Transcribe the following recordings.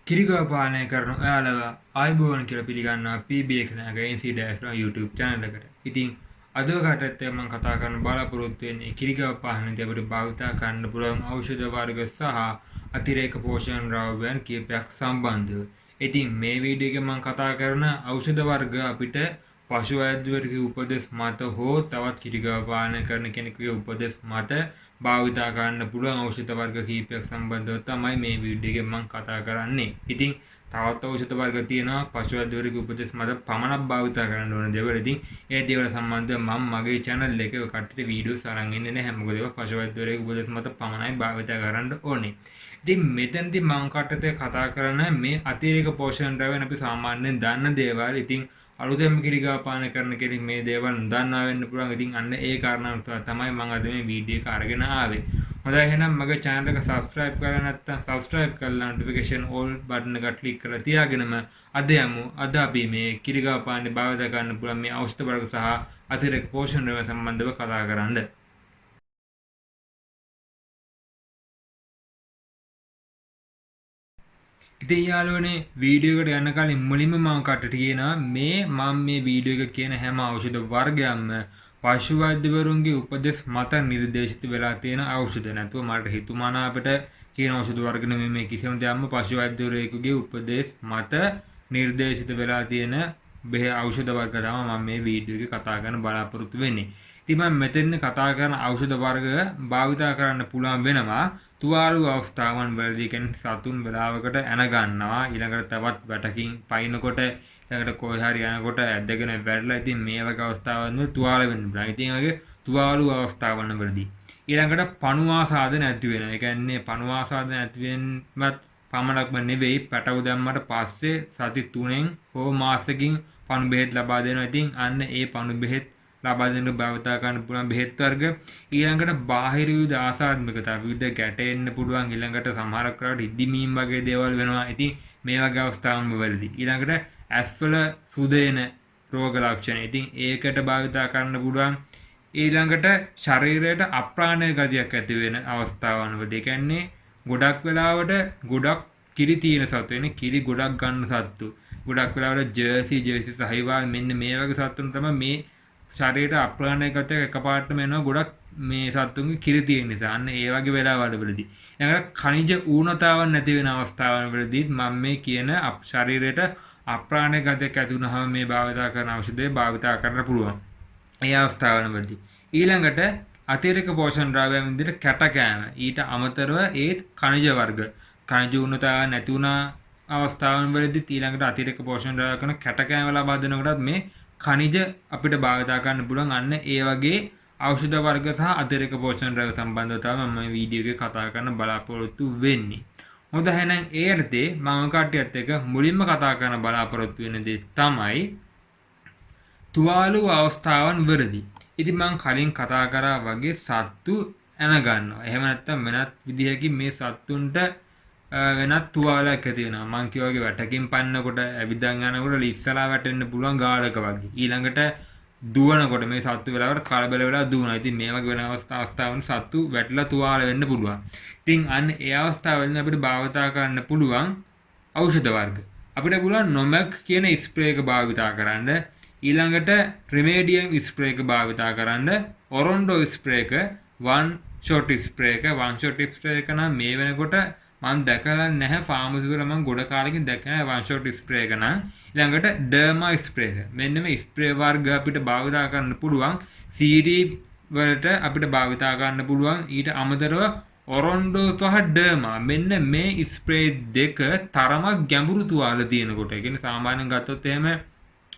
කිරිගව පාලනය කරන ඔයාලව ආයිබෝවන් කියලා පිළිගන්නවා PBX නග NC YouTube channel එකට. ඉතින් අද කටත් මම කතා කරන්න බලාපොරොත්තු වෙන්නේ කිරිගව පාලනයේදී අපිට භාවිතා කරන්න පුළුවන් ඖෂධ වර්ග සහ අතිරේක පෝෂණ ද්‍රව්‍යයන් කීපයක් සම්බන්ධව. ඉතින් මේ වීඩියෝ එකේ මම කතා කරන ඖෂධ වර්ග අපිට පශු වෛද්‍යවරයෙකුගේ උපදෙස් මත හෝ තවත් කිරිගව පාලනය කරන කෙනෙකුගේ උපදෙස් මත භාවිතා කරන්න පුළුවන් ඖෂධ වර්ග කීපයක් සම්බන්ධව තමයි මේ වීඩියෝ එකෙන් මම කතා කරන්නේ. ඉතින් තවත් ඖෂධ වර්ග තියෙනවා පශු වෛද්‍යවරයෙකුගේ උපදෙස් මත පමණක් භාවිතා කරන්න ඕන දේවල්. ඉතින් ඒ දේවල් සම්බන්ධව මම මගේ channel එකේ ඔය කට්ටියට වීඩියෝස් අරන් ඉන්නේ නැහැ. මොකද ඒවා පශු වෛද්‍යවරයෙකුගේ උපදෙස් මත පමණයි භාවිතා කරන්න ඕනේ. ඉතින් මෙතනදී මම කට්ටියට කතා කරන මේ අතිරේක පෝෂණ ද්‍රව්‍යයන් අපි සාමාන්‍යයෙන් දන්න දේවල්. ඉතින් අලුතෙන් කිරිගව පාලනය කරන කෙනෙක් මේ දේවල් නොදන්නා වෙන්න පුළුවන්. ඉතින් අන්න ඒ කාරණාව තමයි මම අද මේ වීඩියෝ එක අරගෙන ආවේ. හොඳයි එහෙනම් මගේ channel එක subscribe කරලා නැත්නම් subscribe කරලා notification all button එක click කරලා තියාගෙනම අද යමු. අද අපි මේ කිරිගව පාලනය භාවිත කරන්න පුළුවන් මේ ඖෂධ වර්ග සහ අතිරේක පෝෂණ ද්‍රව්‍ය සම්බන්ධව කතා කරන්න. ඉතින් යාළුවනේ වීඩියෝ එකට යන්න කලින් මුලින්ම මම කටට කියනවා මේ වීඩියෝ එක කියන හැම ඖෂධ වර්ගයක්ම පශු වෛද්‍යවරුන්ගේ උපදෙස් මත නිර්දේශිත වෙලා තියෙන ඖෂධ. නැතුව මට හිතුමානා අපිට කියන ඖෂධ වර්ග නෙමෙයි මේ කිසිම දෙයක්ම පශු වෛද්‍යවරයෙකුගේ උපදෙස් මත නිර්දේශිත වෙලා තියෙන බෙහෙ ඖෂධ වර්ග තමයි මම මේ වීඩියෝ එකේ කතා කරන්න බලාපොරොත්තු වෙන්නේ. ඉතින් මම මෙතන කතා කරන ඖෂධ වර්ග භාවිතා කරන්න පුළුවන් වෙනවා තුවාල අවස්ථාවන් වලදී. කියන්නේ සතුන් වෙලාවකට ඇන ගන්නවා, ඊළඟට තවත් වැටකින් පයින්නකොට, ඊළඟට කොහේ හරි යනකොට ඇදගෙන වැටලා. ඉතින් මේ වගේ අවස්ථාවන් වල තුවාල වෙන්න පුළුවන්. ඉතින් වගේ තුවාල අවස්ථාවන් වලදී ඊළඟට පණුවාසාද නැති වෙනවා. ඒ කියන්නේ පණුවාසාද නැති වෙන්නත් පමණක්ම නෙවෙයි, පැටව දැම්මට පස්සේ සති 3න් හෝ මාසෙකින් පණු බෙහෙත් ලබා දෙනවා. ඉතින් අන්න ඒ පණු බෙහෙත් ලබා දෙන්න භාවිතා කරන්න පුළුවන් බෙහෙත් වර්ග. ඊළඟට බාහිර විවිධ ආසාත්මිකතා විවිධ ගැටෙන්න පුළුවන්. ඊළඟට සමහර කරාට ඉදිමීම් වගේ දේවල් වෙනවා. ඉතින් මේ වගේ අවස්ථාවන් වලදී ඊළඟට ඇස්වල සුදේන රෝග ලක්ෂණ. ඉතින් ඒකට භාවිතා කරන්න පුළුවන්. ඊළඟට ශරීරයට අප්‍රාණය ගතියක් ඇති වෙන අවස්ථාවන් වලදී. කියන්නේ ගොඩක් වෙලාවට ගොඩක් කිරි තියෙන සත්තු වෙන කිරි ගොඩක් ගන්න සත්තු. ගොඩක් වෙලාවට ජර්සි සහිවාල් මෙන්න මේ වගේ සත්තුන් තමයි මේ ශරීරයට අප්‍රාණය ගතියක් එකපාරටම එනවා. ගොඩක් මේ සත්තුන්ගේ කිරි තියෙන නිසා. අන්න ඒ වගේ වෙලාවල් වලදී. ඊළඟට khනිජ ඌනතාවක් නැති වෙන අවස්ථාවන් වලදී මම මේ කියන ශරීරයට අප්‍රාණය ගතියක් ඇති වුනහම මේ භාවිතා කරන ඖෂධය භාවිතා කරන්න පුළුවන්. ඒ අවස්ථාවන් වලදී ඊළඟට අතිරේක පෝෂණ ද්‍රව්‍යයන් විදිහට කැටකෑම. ඊට අමතරව ඒත් khනිජ වර්ග khනිජ ඌනතාවක් නැති වුණ අවස්ථාවන් වලදී ඊළඟට අතිරේක පෝෂණ ද්‍රව්‍ය කරන කැටකෑම ලබා දෙනකොටත් මේ khනිජ අපිට භාවිතා කරන්න පුළුවන්. අන්න ඒ වගේ ඖෂධ වර්ග සහ අතිරේක පෝෂණ ද්‍රව්‍ය සම්බන්ධව තමයි මම මේ වීඩියෝ එකේ කතා කරන්න බලාපොරොත්තු වෙන්නේ. හොඳ එහෙනම් ඒ අර්ථේ මම කට්ටියත් එක්ක මුලින්ම කතා කරන්න බලාපොරොත්තු වෙන දේ තමයි තුවාල අවස්ථාවන් වලදී. ඉතින් මම කලින් කතා කරා වගේ සත්තු ඇන ගන්නවා. එහෙම නැත්නම් වෙනත් විදිහකින් මේ සත්තුන්ට වෙනත් තුවාලයක් ඇති වෙනවා. මං කිය වගේ වැටකින් පන්නකොට ඇවිදන් යනකොට ලිස්සලා වැටෙන්න පුළුවන් ගාලක වගේ. ඊළඟට දුවනකොට මේ සත්තු වෙලාවට කලබල වෙලා දුවනවා. ඉතින් මේ වගේ වෙන අවස්ථාවන් සත්තු වැටලා තුවාල වෙන්න පුළුවන්. ඉතින් අන්න ඒ අවස්ථාවවලින් අපිට භාවිතා කරන්න පුළුවන් ඖෂධ වර්ග. අපිට පුළුවන් නොමැක් කියන ස්ප්‍රේ එක භාවිතා කරන්න. ඊළඟට රිමේඩියම් ස්ප්‍රේ එක භාවිතා කරන්න. ඔරොන්ඩෝ ස්ප්‍රේ එක, වන් ෂොට් ස්ප්‍රේ එක. වන් ෂොට් ස්ප්‍රේ එක නම් මේ වෙනකොට මම දැකලා නැහැ. ෆාමසි වල මම ගොඩ කාලෙකින් දැක්කා වන් ෂොට් ස්ප්‍රේ එක නම්. ඊළඟට ඩර්මා ස්ප්‍රේ එක. මෙන්න මේ ස්ප්‍රේ වර්ග අපිට භාවිතා කරන්න පුළුවන්. සීරි වලට අපිට භාවිතා කරන්න පුළුවන්. ඊට අමතරව ඔරොන්ඩෝ සහ ඩර්මා මෙන්න මේ ස්ප්‍රේ දෙක තරමක් ගැඹුරු තුවාල තියෙනකොට. ඒ කියන්නේ සාමාන්‍යයෙන් ගත්තොත් එහෙම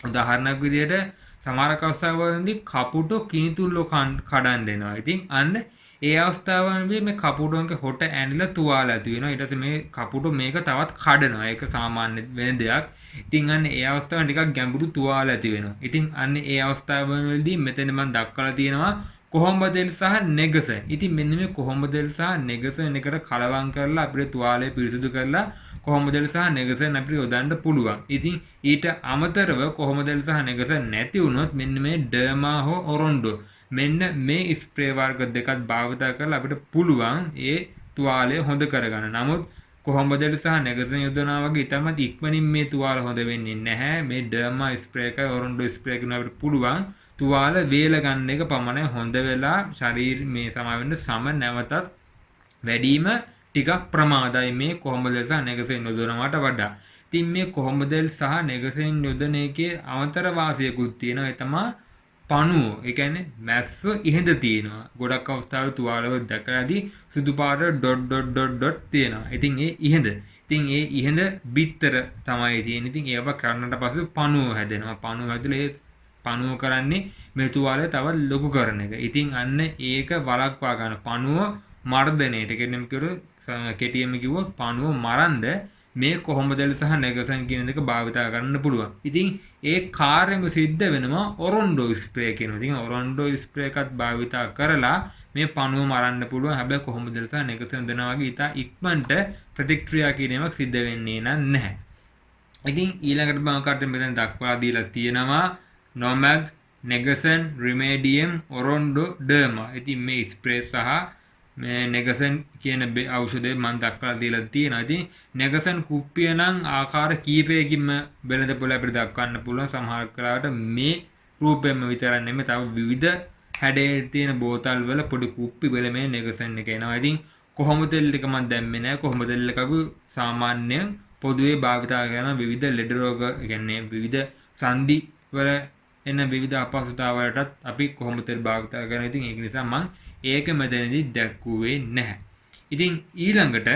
උදාහරණයක් විදිහට සමහර අවස්ථාවලදී කපුටෝ කිනිතුල්ලෝ කඩන් දෙනවා. ඉතින් අන්න ඒ අවස්ථාවන්දී මේ කපුටෝන්ගේ හොට ඇනිලා තුවාල ඇති වෙනවා. ඊට පස්සේ මේ කපුටෝ මේක තවත් කඩනවා. ඒක සාමාන්‍ය වෙන දෙයක්. ඉතින් අන්න ඒ අවස්ථාව ටිකක් ගැඹුරු තුවාල ඇති වෙනවා. ඉතින් අන්න ඒ අවස්ථාවවලදී මෙතන මම දක්වලා තියෙනවා කොහොඹදෙල් සහ නෙගස. ඉතින් මෙන්න මේ කොහොඹදෙල් සහ නෙගස එකට කලවම් කරලා අපිට තුවාලය පිරිසිදු කරලා කොහොඹදෙල් සහ නෙගස අපිට යොදන්න පුළුවන්. ඉතින් ඊට අමතරව කොහොඹදෙල් සහ නෙගස නැති වුණොත් මෙන්න මේ ඩර්මා හෝ ඔරොන්ඩෝ මෙන්න මේ ස්ප්‍රේ වර්ග දෙකක් භාවිත කරලා අපිට පුළුවන් ඒ තුවාලය හොඳ කරගන්න. නමුත් කොහොඹදෙල් සහ නෙගසන් යොදනවා වගේ ඉතාමත් ඉක්මනින් මේ තුවාල හොඳ වෙන්නේ නැහැ. මේ ඩර්මා ස්ප්‍රේ එකයි ඔරොන්ඩෝ ස්ප්‍රේ එකකින් අපිට පුළුවන් තුවාල වේල ගන්න එක පමණයි හොඳ වෙලා ශරීර මේ සමාවෙන්න සම නැවතත් වැඩිම ටිකක් ප්‍රමාදයි මේ කොහොඹදෙල් සහ නෙගසෙන් යොදනවට වඩා. ඉතින් මේ කොහොඹදෙල් සහ නෙගසෙන් යොදන එකේ අමතර වාසියකුත් තියෙනවා. ඒ තමයි පණුව. ඒ කියන්නේ මැස්ස ඉහඳ තියෙනවා. ගොඩක් අවස්ථාවල තුවාලවල දැකලාදී සුදු පාට ඩොට් තියෙනවා. ඉතින් ඒ ඉහඳ. ඉතින් ඒ ඉහඳ බිත්තර තමයි තියෙන්නේ. ඉතින් ඒව කරන්නට පස්සේ පණුව හැදෙනවා. පණුව හැදලා ඒ පණුව කරන්නේ මේ තුවාලය තවත් ලොකු කරන එක. ඉතින් අන්න ඒක වළක්වා ගන්න පණුව මර්ධනයට කියන්නේ කිව්වොත් කෙටියෙන්ම කිව්වොත් පණුව මරන්න මේ කොහොඹදෙල් සහ නෙගසන් කියන දෙක භාවිත කරන්න පුළුවන්. ඉතින් ඒ කාර්යම සිද්ධ වෙනවා ඔරොන්ඩෝ ස්ප්‍රේ කියනවා. ඉතින් ඔරොන්ඩෝ ස්ප්‍රේ එකත් භාවිත කරලා මේ පණුව මරන්න පුළුවන්. හැබැයි කොහොඹදෙල් සහ නෙගසන් දෙනවා වගේ ඉතා ඉක්මනට ප්‍රතික්‍රියා කිරීමක් සිද්ධ වෙන්නේ නැහැ. ඉතින් ඊළඟට මම කට්ට මෙතන දක්වලා දීලා තියෙනවා නොමැග් නෙගසන් රිමේඩියම් ඔරොන්ඩෝ ඩර්මා. ඉතින් මේ ස්ප්‍රේ සහ මේ නෙගසන් කියන ඖෂධය මම දක්වලා දීලා තියෙනවා. ඉතින් නෙගසන් කුප්පිය නම් ආකාර කීපයකින්ම වෙළඳපොළ අපිට දක්වන්න පුළුවන්. සමහර වෙලාවට මේ රූපයෙන්ම විතරක් නෙමෙයි තව විවිධ හැඩයේ තියෙන බෝතල් වල පොඩි කුප්පි වල මේ නෙගසන් එක එනවා. ඉතින් කොහොඹදෙල් එක මම දැම්මේ නැහැ. කොහොඹදෙල් එක අපි සාමාන්‍යයෙන් පොදුවේ භාවිත කරන විවිධ ලෙඩ රෝග කියන්නේ විවිධ සංදි වල එන විවිධ අපහසුතාවලටත් අපි කොහොඹදෙල් භාවිත කරනවා. ඉතින් ඒක නිසා මම ඒක මෙතනදී දැක්කුවේ නැහැ. ඉතින් ඊළඟට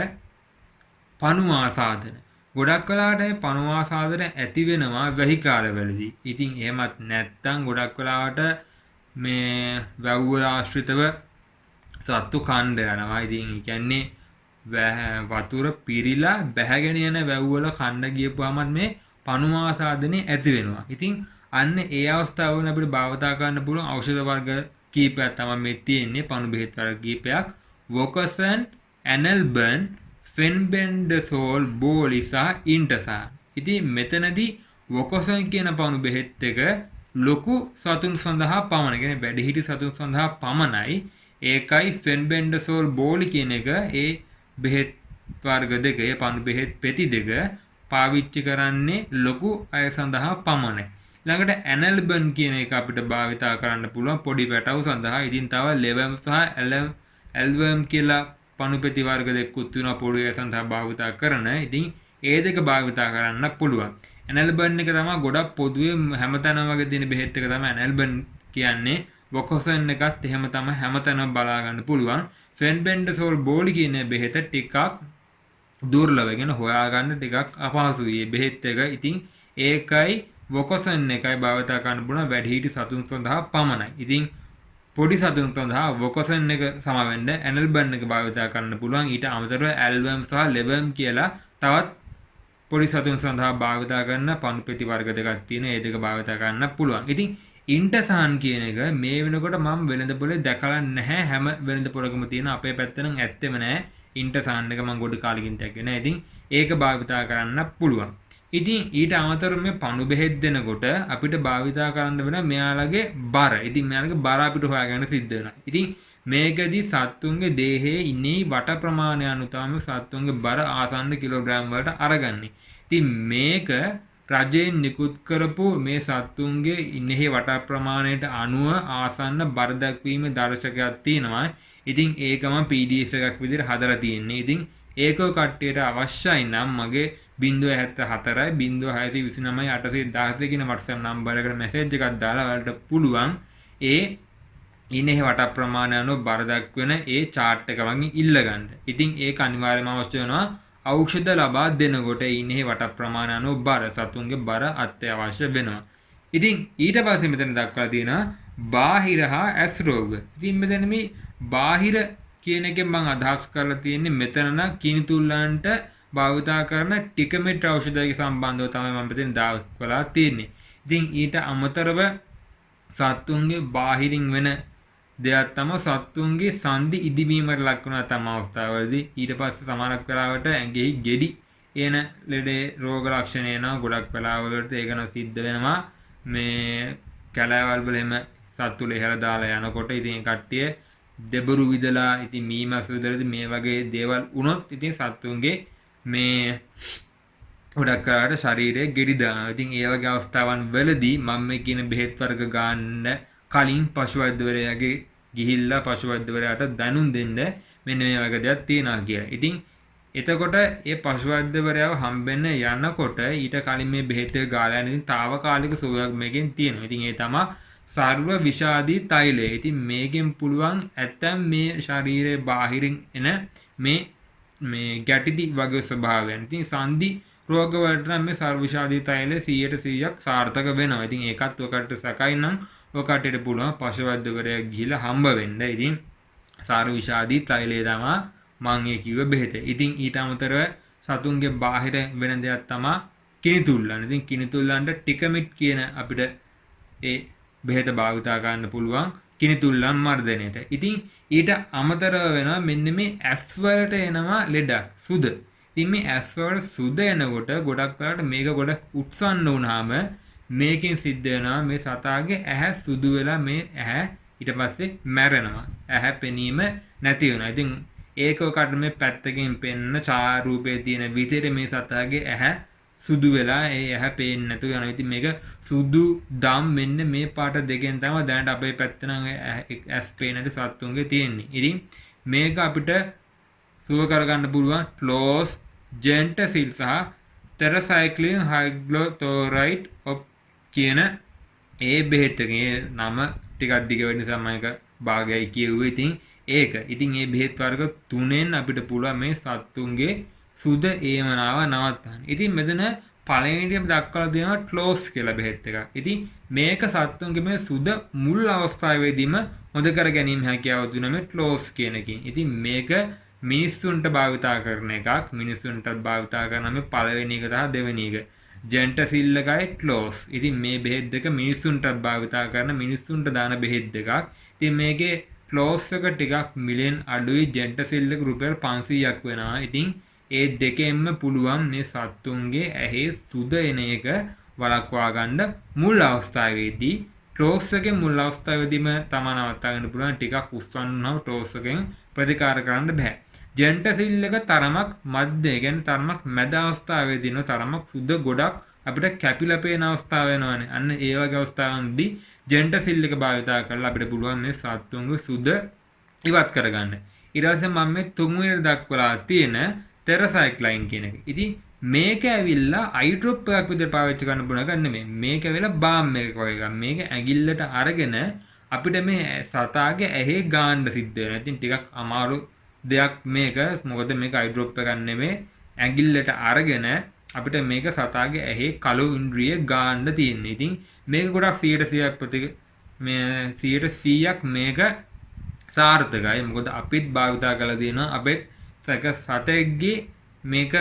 පණු ආසාදන. ගොඩක් වෙලාවට පණු ආසාදන ඇති වෙනවා වැහි කාලවලදී. ඉතින් එහෙමත් නැත්නම් ගොඩක් වෙලාවට මේ වැව් වල ආශ්‍රිතව සත්තු කණ්ඩ යනවා. ඉතින් ඒ කියන්නේ වතුර පිරීලා බැහැගෙන යන වැව් වල කණ්ඩ ගියපුවාම මේ පණු ආසාදනේ ඇති වෙනවා. ඉතින් අන්න ඒ අවස්ථාවල අපිට භාවිත කරන්න පුළුවන් ඖෂධ වර්ග කීපයක් තමයි මේ තියෙන්නේ. පණු බෙහෙත් වර්ග කීපයක්. වොකසන්, ඇනල්බන්, ෆෙන්බෙන්ඩසෝල්, බෝලි සහ ඉන්ටසාන්. ඉතින් මෙතනදී වොකසන් කියන පණු බෙහෙත් එක ලොකු සතුන් සඳහා පමණයි. කියන්නේ වැඩිහිටි සතුන් සඳහා පමණයි. ඒකයි ෆෙන්බෙන්ඩසෝල් බෝලි කියන එක ඒ බෙහෙත් වර්ග දෙක, ඒ පණු බෙහෙත් පෙති දෙක පාවිච්චි කරන්නේ ලොකු අය සඳහා පමණයි. ළඟට ඇනල්බන් කියන එක අපිට භාවිත කරන්න පුළුවන් පොඩි පැටවු සඳහා. ඉතින් තව ලෙවම් සහ ඇල්වම් කියලා පණුපෙති වර්ග දෙකකුත් තියෙනවා පොඩි අය සඳහා භාවිත කරන. ඉතින් ඒ දෙක භාවිත කරන්න පුළුවන්. ඇනල්බන් එක තමයි ගොඩක් පොදුවේ හැමතැනම වගේ දෙන බෙහෙත් එක තමයි ඇනල්බන් කියන්නේ. වොකසන් එකත් එහෙම තමයි හැමතැනම බලා ගන්න පුළුවන්. ෆෙන්බෙන්ඩසෝල් බෝලි කියන බෙහෙත ටිකක් දුර්ලභ. කියන හොයාගන්න ටිකක් අපහසුයි මේ බෙහෙත් එක. ඉතින් ඒකයි වොකසන් එකයි භාවිත කරන්න පුළුවන් වැඩිහිටි සතුන් සඳහා පමණයි. ඉතින් පොඩි සතුන් සඳහා වොකසන් එක සමවෙන්න ඇනල්බන් එක භාවිත කරන්න පුළුවන්. ඊට අමතරව ඇල්වම් සහ ලෙවම් කියලා තවත් පොඩි සතුන් සඳහා භාවිත කරන පණුපෙති වර්ග දෙකක් තියෙන. ඒ දෙක භාවිත කරන්න පුළුවන්. ඉතින් ඉන්ටසාන් කියන එක මේ වෙනකොට මම වෙළඳපොලේ දැකලා නැහැ. හැම වෙළඳපොලකම තියෙන අපේ පැත්ත නම් ඇත්තෙම නැහැ. ඉන්ටසාන් එක මම ගොඩ කාලෙකින් දැක්කේ නැහැ. ඉතින් ඒක භාවිත කරන්න පුළුවන්. ඉතින් ඊට අමතරව මේ පණු බෙහෙත් දෙනකොට අපිට භාවිතා කරන්න වෙන මෙයාලගේ බර. ඉතින් මෙයාලගේ බර අපිට හොයාගන්න සිද්ධ වෙනවා. ඉතින් මේකදී සත්තුන්ගේ දේහයේ ඉන්නේ වට ප්‍රමාණය අනුව තමයි සත්තුන්ගේ බර ආසන්න කිලෝග්‍රෑම් වලට අරගන්නේ. ඉතින් මේක රජයෙන් නිකුත් කරපු මේ සත්තුන්ගේ ඉන්නේ වට ප්‍රමාණයට අනුව ආසන්න බර දක්වීමේ දර්ශකයක් තියෙනවා. ඉතින් ඒකම PDF එකක් විදිහට හදලා තියෙන්නේ. ඉතින් ඒක කට්ටියට අවශ්‍යයි නම් මගේ 074 0629 816 කියන WhatsApp නම්බර එකට මැසේජ් එකක් දාලා ඔයාලට පුළුවන් ඒ ඉන්නේ වට ප්‍රමාණය අනුව බර දක්වන ඒ chart එක වගේ ඉල්ල ගන්න. ඉතින් ඒක අනිවාර්යයෙන්ම අවශ්‍ය වෙනවා ඖෂධ ලබා දෙනකොට ඉන්නේ වට ප්‍රමාණය අනුව බර සතුන්ගේ බර අත්‍යවශ්‍ය වෙනවා. ඉතින් ඊට පස්සේ මෙතන දක්වලා තියෙනවා බාහිර හා ඇස් රෝග. ඉතින් මෙතන මේ බාහිර කියන එකෙන් මම අදහස් කරලා තියෙන්නේ මෙතන නම් කිනිතුල්ලන්ට භාවිතා කරන ටිකමෙට් ඖෂධයක සම්බන්ධව තමයි මම මෙතන දක්වලා තියෙන්නේ. ඉතින් ඊට අමතරව සත්තුන්ගේ බාහිරින් වෙන දෙයක් තමයි සත්තුන්ගේ සංදි ඉදිවීමට ලක් වෙන තම අවස්ථාවලදී ඊට පස්සේ සමහරක් වෙලාවට ඇඟෙහි ගෙඩි එන ලෙඩේ රෝග ලක්ෂණ එනවා. ගොඩක් වෙලාවලට ඒක නම් සිද්ධ වෙනවා මේ කැලෑවල් වල එහෙම සත්තු ලෙහලා දාලා යනකොට. ඉතින් කට්ටිය දෙබරු විදලා ඉතින් මීමස් විදලා මේ වගේ දේවල් වුණොත් ඉතින් සත්තුන්ගේ මේ ගොඩක් කරාට ශරීරයේ ගෙඩි දානවා. ඉතින් ඒ වගේ අවස්ථාවන් වලදී මම මේ කියන බෙහෙත් වර්ග ගන්න කලින් පශු වෛද්‍යවරයාගේ ගිහිල්ලා පශු වෛද්‍යවරයාට දැනුම් දෙන්න මෙන්න මේ වගේ දෙයක් තියෙනවා කියලා. ඉතින් එතකොට ඒ පශු වෛද්‍යවරයාව හම්බෙන්න යනකොට ඊට කලින් මේ බෙහෙත් ගාලා යන ඉතින් తాවකාලික සුවයක් මේකෙන් තියෙනවා. ඉතින් ඒ තමයි සර්ව විෂාදී තෛලය. ඉතින් මේකෙන් පුළුවන් ඇත්තම් මේ ශරීරයේ බාහිරින් එන මේ ගැටිති වගේ ස්වභාවයන්. ඉතින් සන්ධි රෝග වලට නම් මේ සර්ව විෂාදී තෛලය 100% සාර්ථක වෙනවා. ඉතින් ඒකත් ඔකට සැකයි නම් ඔකටට පුළුවන් පශු වෛද්‍යවරයා ගිහිල්ලා හම්බ වෙන්න. ඉතින් සර්ව විෂාදී තෛලය තමයි මම ඒ කිව්ව බෙහෙත. ඉතින් ඊට අමතරව සතුන්ගේ බාහිර වෙන දෙයක් තමයි කිනිතුල්ලන්. ඉතින් කිනිතුල්ලන්ට ටිකමිට් කියන අපිට ඒ බෙහෙත භාවිතා ගන්න පුළුවන් කිනිතුල්ලන් මර්ධනයට. ඉතින් ඊට අමතරව වෙනවා මෙන්න මේ ඇස් වලට එනවා ලෙඩක් සුද. ඉතින් මේ ඇස් වල සුද එනකොට ගොඩක් වෙලාවට මේක ගොඩ උත්සන්න වුණාම මේකෙන් සිද්ධ වෙනවා මේ සතාගේ ඇහැ සුදු වෙලා මේ ඇහැ ඊට පස්සේ මැරෙනවා. ඇහැ පෙනීම නැති වෙනවා. ඉතින් ඒක ඔකට මේ පැත්තකින් පෙන්න ඡායාරූපයේ තියෙන විදිහට මේ සතාගේ ඇහැ සුදු වෙලා ඒ ඇහැ පේන්නේ නැතුව යනවා. ඉතින් මේක සුදු දම් මෙන්න මේ පාට දෙකෙන් තමයි දැනට අපේ පැත්ත නම් ඇස් පේන සත්තුන්ගේ තියෙන්නේ. ඉතින් මේක අපිට සුව කරගන්න පුළුවන් ක්ලෝස් ජෙන්ටසිල් සහ ටෙරසයික්ලින් හයිඩ්‍රොතෝරයිඩ් කියන ඒ බෙහෙතකේ නම ටිකක් දිග වෙන නිසා මම ඒක භාගයයි කියුවේ. ඉතින් ඒක. ඉතින් මේ බෙහෙත් වර්ග තුනෙන් අපිට පුළුවන් මේ සත්තුන්ගේ සුද ඒමනාව නවත්තන්න. ඉතින් මෙතන පළවෙනිට දක්වලා දෙනවා ක්ලෝස් කියලා බෙහෙත් එකක්. ඉතින් මේක සත්තුන්ගේ මේ සුද මුල් අවස්ථාවේදීම හොද කර ගැනීම හැකියාව දුන මේ ක්ලෝස් කියන එකකින්. ඉතින් මේක මිනිස්සුන්ට භාවිතා කරන එකක්. මිනිස්සුන්ටත් භාවිතා කරන මේ පළවෙනි එක සහ දෙවෙනි එක. ජෙන්ටසිල් එකයි ක්ලෝස්. ඉතින් මේ බෙහෙත් දෙක මිනිස්සුන්ටත් භාවිතා කරන මිනිස්සුන්ට දාන බෙහෙත් දෙකක්. ඉතින් මේකේ ක්ලෝස් එක ටිකක් මිලියන් අඩුයි ජෙන්ටසිල් එක රුපියල් 500ක් වෙනවා. ඉතින් ඒ දෙකෙන්ම පුළුවන් මේ සත්තුන්ගේ ඇහි සුද එන එක වළක්වා ගන්න මුල් අවස්ථාවේදී. ක්ලෝස් එකේ මුල් අවස්ථාවේදීම තමයි නවත්තා ගන්න පුළුවන්. ටිකක් උස්සන්න නම් ක්ලෝස් එකෙන් ප්‍රතිකාර කරන්න බෑ. ජෙන්ටසිල් එක තරමක් මධ්‍ය කියන්නේ තරමක් මැද අවස්ථාවේදී නෝ තරමක් සුද ගොඩක් අපිට කැපිලා පේන අවස්ථාව වෙනවනේ. අන්න ඒ වගේ අවස්ථාවන්දී ජෙන්ටසිල් එක භාවිතා කරලා අපිට පුළුවන් මේ සත්තුන්ගේ සුද ඉවත් කරගන්න. ඊට පස්සේ මම මේ තුන්වෙනි දක්වලා තියෙන ටෙරසයික්ලයින් කියන එක. ඉතින් මේක ඇවිල්ලා අයි ඩ්‍රොප් එකක් විදිහට පාවිච්චි කරන්න පුළුවන් එකක් නෙමෙයි. මේක ඇවිල්ලා බාම් එකක් වගේ එකක්. මේක ඇඟිල්ලට අරගෙන අපිට මේ සතාගේ ඇහි ගාන්න සිද්ධ වෙනවා. ඉතින් ටිකක් අමාරු දෙයක් මේක. මොකද මේක අයි ඩ්‍රොප් එකක් නෙමෙයි. ඇඟිල්ලට අරගෙන අපිට මේක සතාගේ ඇහි කළු ඉන්ද්‍රිය ගාන්න තියෙන්නේ. ඉතින් මේක ගොඩක් 100%ක් මේක සාර්ථකයි. මොකද අපිත් භාවිතා කරලා තියෙනවා. අපේ සතෙක්ගේ මේක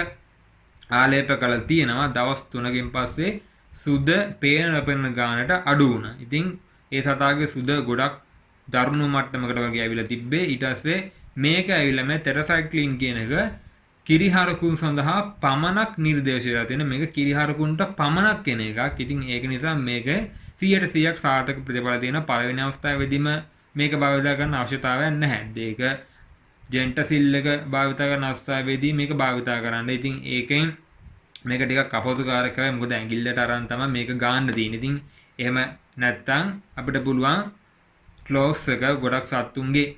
ආලේප කරලා තියෙනවා. දවස් 3කින් පස්සේ සුද පේන නොපෙනෙන ගානට අඩු වුණා. ඉතින් ඒ සතාගේ සුද ගොඩක් දරුණු මට්ටමකට වගේ ඇවිල්ලා තිබ්බේ. ඊට පස්සේ මේක ඇවිල්ලා මේ ටෙරසයික්ලින් කියන එක කිරිහරකුන් සඳහා පමණක් නිර්දේශයලා තියෙන මේක කිරිහරකුන්ට පමණක් එන එකක්. ඉතින් ඒක නිසා මේක 100%ක් සාර්ථක ප්‍රතිඵල දෙන පළවෙනි අවස්ථාවේදීම මේක භාවිතා කරන්න අවශ්‍යතාවයක් නැහැ. ඒක ජෙන්ටසිල් එක භාවිතා කරන අවස්ථාවේදී මේක භාවිතා කරන්න. ඉතින් ඒකෙන් මේක ටිකක් අපහසුකාරකයි. මොකද ඇඟිල්ලට අරන් තමයි මේක ගන්න තියෙන්නේ. ඉතින් එහෙම නැත්තම් අපිට පුළුවන් ක්ලෝස් එක ගොඩක් සත්තුන්ගේ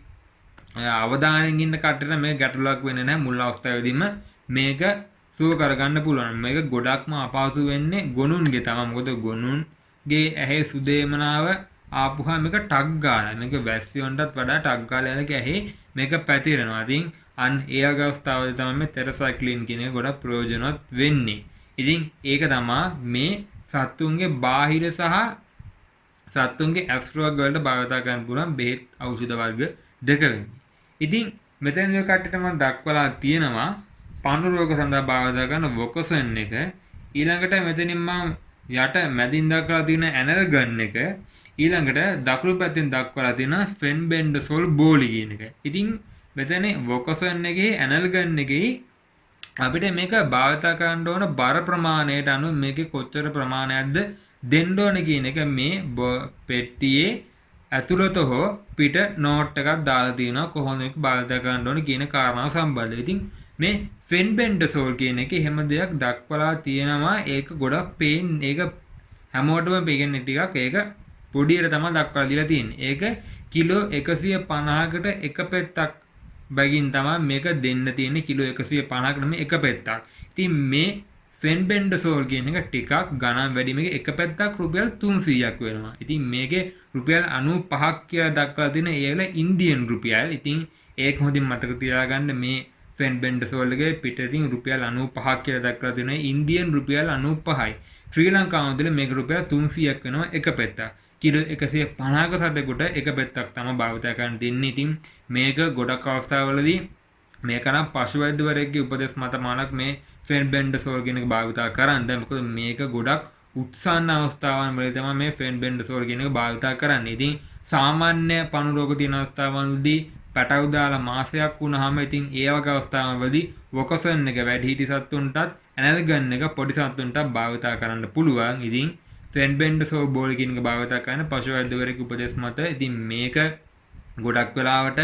අවධානයෙන් ඉන්න කට්ටියට මේක ගැටලුවක් වෙන්නේ නැහැ. මුල් අවස්ථාවේදීම මේක සුව කරගන්න පුළුවන්. මේක ගොඩක්ම අපහසු වෙන්නේ ගොනුන්ගේ තමයි. මොකද ගොනුන්ගේ ඇහි සුදේමනාව ආපුහා මේක ටක් ගාලා මේක වැස්සියොන්ටත් වඩා ටක් ගාලා යනක ඇහි මේක පැතිරෙනවා. ඉතින් අන්න ඒ අවස්ථාවේදී තමයි මේ ටෙරසයික්ලින් කියන එක ගොඩක් ප්‍රයෝජනවත් වෙන්නේ. ඉතින් ඒක තමයි මේ සත්තුන්ගේ බාහිර සහ සත්තුන්ගේ ඇස් රෝග වලට භාවිත කරන්න පුළුවන් බෙහෙත් ඖෂධ වර්ග දෙක වෙන්නේ. ඉතින් මෙතන මේ කට්ටියට මම දක්වලා තියෙනවා පණු රෝග සඳහා භාවිත කරන වොකසන් එක. ඊළඟට මෙතනින් මම යට මැදින් දක්වලා තියෙන ඇනල්ගන් එක. ඊළඟට දකුණු පැත්තෙන් දක්වලා තියෙන ෆෙන්බෙන්ඩසෝල් බෝලි කියන එක. ඉතින් මෙතන වොකසන් එකේ ඇනල්ගන් එකේ අපිට මේක භාවිත කරන්න ඕන බර ප්‍රමාණයට අනුව මේකේ කොච්චර ප්‍රමාණයක්ද දෙන්න ඕන කියන එක මේ පෙට්ටියේ ඇතුළත හෝ පිට නෝට් එකක් දාලා තියෙනවා කොහොමද මේක භාවිත කරන්න ඕන කියන කාරණාව සම්බන්ධව. ඉතින් මේ ෆෙන්බෙන්ඩසෝල් කියන එක එහෙම දෙයක් දක්වලා තියෙනවා. ඒක ගොඩක් පේන් ඒක හැමෝටම පේන්නේ ටිකක් ඒක පොඩියට තමයි දක්වලා දීලා තියෙන්නේ. ඒක කිලෝ 150කට එක පෙත්තක් බැගින් තමයි මේක දෙන්න තියෙන්නේ. කිලෝ 150කට මේ එක පෙත්තක්. ඉතින් මේ ෆෙන්බෙන්ඩසෝල් කියන එක ටිකක් ගණන් වැඩි. මේක එක පැත්තක් රුපියල් 300ක් වෙනවා. ඉතින් මේකේ රුපියල් 95ක් කියලා දක්වලා තියෙන ඒ වල ඉන්දියන් රුපියල්. ඉතින් ඒක හොඳින් මතක තියාගන්න මේ ෆෙන්බෙන්ඩසෝල් එකේ පිටින් රුපියල් 95ක් කියලා දක්වලා තියෙනවා. ඉන්දියන් රුපියල් 95යි. ශ්‍රී ලංකාවේ මේක රුපියල් 300ක් වෙනවා එක පැත්තක්. කිලෝ 150ක සතෙකුට එක පැත්තක් තමයි භාවිත කරන්න දෙන්නේ. ඉතින් මේක ගොඩක් අවස්ථාවලදී මේක නම් පශු වෛද්‍යවරයෙක්ගේ උපදෙස් මත මානක් මේ ෆෙන්බෙන්ඩසෝල් කියන එක භාවිත කරන්න. මොකද මේක ගොඩක් උත්සන්න අවස්ථාවන් වලදී තමයි මේ ෆෙන්බෙන්ඩසෝල් කියන එක භාවිත කරන්නේ. ඉතින් සාමාන්‍ය පණු රෝග තියෙන අවස්ථාවන්වලදී පැටව දාලා මාසයක් වුණාම ඉතින් ඒ වගේ අවස්ථාවන්වලදී වොකසන් එක වැඩි හිටි සත්තුන්ටත් ඇනල්ගන් එක පොඩි සත්තුන්ටත් භාවිත කරන්න පුළුවන්. ඉතින් ෆෙන්බෙන්ඩසෝල් බෝල් කියන එක භාවිත කරන පශු වෛද්‍යවරයෙකුගේ උපදෙස් මත ඉතින් මේක ගොඩක් වෙලාවට